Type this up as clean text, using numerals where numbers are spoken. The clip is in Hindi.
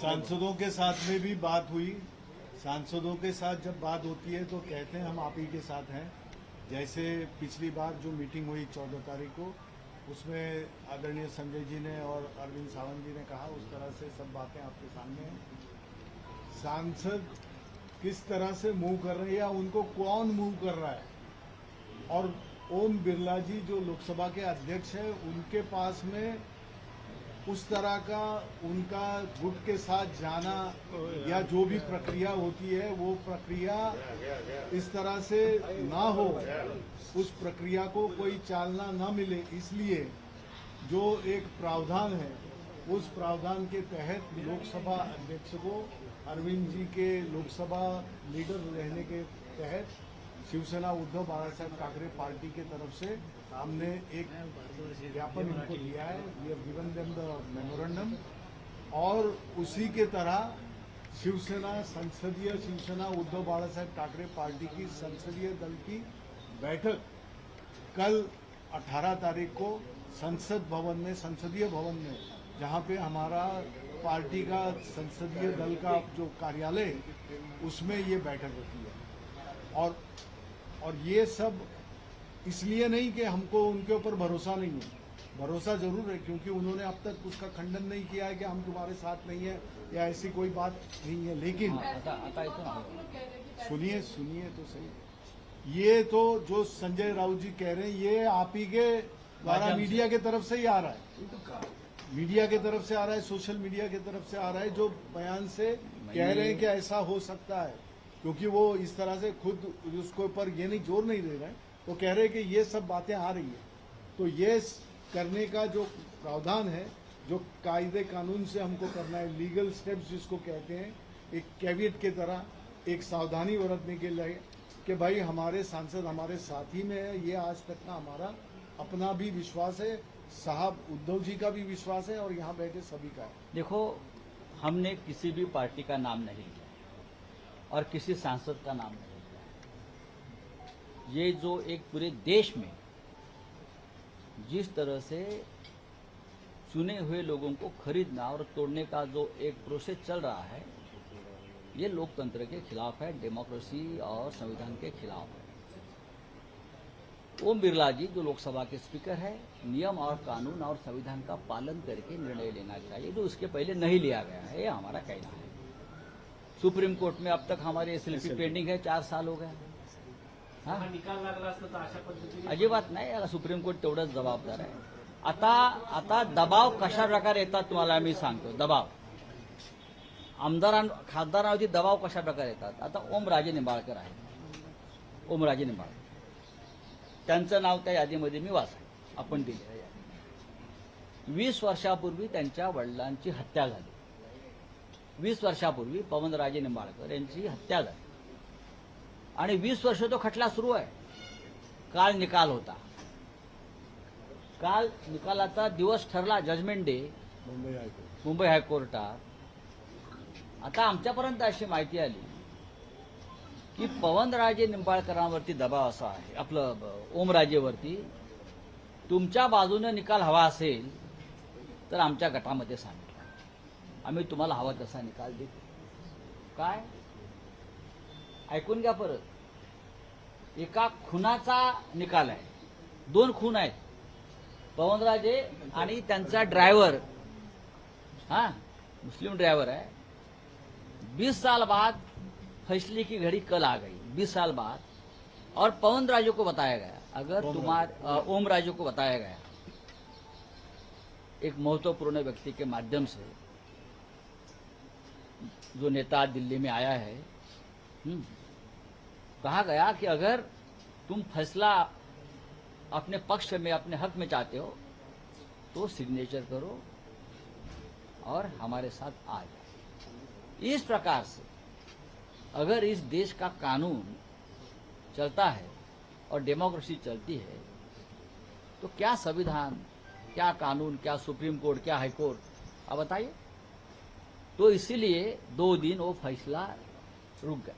सांसदों के साथ में भी बात हुई। सांसदों के साथ जब बात होती है तो कहते हैं हम आप ही के साथ हैं। जैसे पिछली बार जो मीटिंग हुई 14 तारीख को, उसमें आदरणीय संजय जी ने और अरविंद सावंत जी ने कहा, उस तरह से सब बातें आपके सामने हैं। सांसद किस तरह से मूव कर रहे हैं या उनको कौन मूव कर रहा है, और ओम बिरला जी जो लोकसभा के अध्यक्ष हैं उनके पास में उस तरह का उनका गुट के साथ जाना या जो भी प्रक्रिया होती है वो प्रक्रिया इस तरह से ना हो, उस प्रक्रिया को कोई चालना ना मिले, इसलिए जो एक प्रावधान है उस प्रावधान के तहत लोकसभा अध्यक्ष को अरविंद जी के लोकसभा लीडर रहने के तहत शिवसेना उद्धव बाळासाहेब ठाकरे पार्टी के तरफ से हमने एक ज्ञापन इनको दिया है। We have given them the memorandum, और उसी के तरह शिवसेना उद्धव बाळासाहेब ठाकरे पार्टी की संसदीय दल की बैठक कल 18 तारीख को संसदीय भवन में, जहां पे हमारा पार्टी का संसदीय दल का जो कार्यालय है उसमें ये बैठक होती है। और ये सब इसलिए नहीं कि हमको उनके ऊपर भरोसा नहीं है, भरोसा जरूर है, क्योंकि उन्होंने अब तक उसका खंडन नहीं किया है कि हम तुम्हारे साथ नहीं है या ऐसी कोई बात नहीं है। लेकिन सुनिए तो सही, ये तो जो संजय राउत जी कह रहे हैं ये आप ही के द्वारा मीडिया के तरफ से ही आ रहा है, मीडिया के तरफ से आ रहा है, सोशल मीडिया की तरफ से आ रहा है, जो बयान से कह रहे हैं कि ऐसा हो सकता है, क्योंकि वो इस तरह से खुद उसके ऊपर ये नहीं जोर नहीं दे रहे हैं, वो कह रहे हैं कि ये सब बातें आ रही है। तो ये करने का जो प्रावधान है, जो कायदे कानून से हमको करना है, लीगल स्टेप्स जिसको कहते हैं, एक कैविएट के तरह एक सावधानी बरतने के लिए कि भाई हमारे सांसद हमारे साथी में है, ये आज तक का हमारा अपना भी विश्वास है, साहब उद्धव जी का भी विश्वास है, और यहाँ बैठे सभी का है। देखो, हमने किसी भी पार्टी का नाम नहीं लिया और किसी सांसद का नाम नहीं लिया। ये जो एक पूरे देश में जिस तरह से चुने हुए लोगों को खरीदना और तोड़ने का जो एक प्रोसेस चल रहा है, ये लोकतंत्र के खिलाफ है, डेमोक्रेसी और संविधान के खिलाफ है। ओम बिरला जी जो लोकसभा के स्पीकर है, नियम और कानून और संविधान का पालन करके निर्णय लेना चाहिए, जो उसके पहले नहीं लिया गया है, ये हमारा कहना है। सुप्रीम कोर्ट में अब तक हमारी एसएलपी पेंडिंग है, 4 साल हो गए। अजिबात नाही, याला सुप्रीम कोर्ट तेवढंच जबाबदार आहे। आता दबाव कशा प्रकारे येतात तुम्हाला मी सांगतो। दबाव खासदारांवरती दबाव कशा प्रकारे येतात। आता ओमराजे निंबाळकर आहे, ओमराजे निंबाळकर, त्यांचं नाव त्या यादीमध्ये मी वाचलं, आपण दिले यादी। 20 वर्षापूर्वी त्यांच्या वडिलांची हत्या झाली, 20 वर्षापूर्वी पवनराजे निंबाळकर यांची हत्या झाली, आणि 20 वर्ष तो खटला सुरू आहे। काल निकाल होता, काल निकालाचा दिवस ठरला, जजमेंट डे मुंबई हायकोर्टात। आता आमच्यापर्यंत अशी माहिती आली की पवनराजे निंबाळकरांवरती दबाव असा आहे, आपलं ओमराजेवरती, तुमच्या बाजूने निकाल हवा असेल तर आमच्या गटामध्ये सांगितलं, आम्ही तुम्हाला हवा तसा निकाल देतो। काय ऐकून घ्या परत, एका खुनाचा निकाल आहे, 2 खून आहेत, पवनराजे आणि त्यांचा ड्रायव्हर, मुस्लिम ड्राइवर है। 20 साल बाद फैसले की घड़ी कल आ गई, 20 साल बाद, और पवनराजे को बताया गया, अगर ओमराजे को बताया गया एक महत्वपूर्ण व्यक्ति के माध्यम से, जो नेता दिल्ली में आया है, कहा गया कि अगर तुम फैसला अपने पक्ष में, अपने हक में चाहते हो तो सिग्नेचर करो और हमारे साथ आ जाओ। इस प्रकार से अगर इस देश का कानून चलता है और डेमोक्रेसी चलती है, तो क्या संविधान, क्या कानून, क्या सुप्रीम कोर्ट, क्या हाई कोर्ट, आप बताइए। तो इसीलिए 2 दिन वो फैसला रुक गया।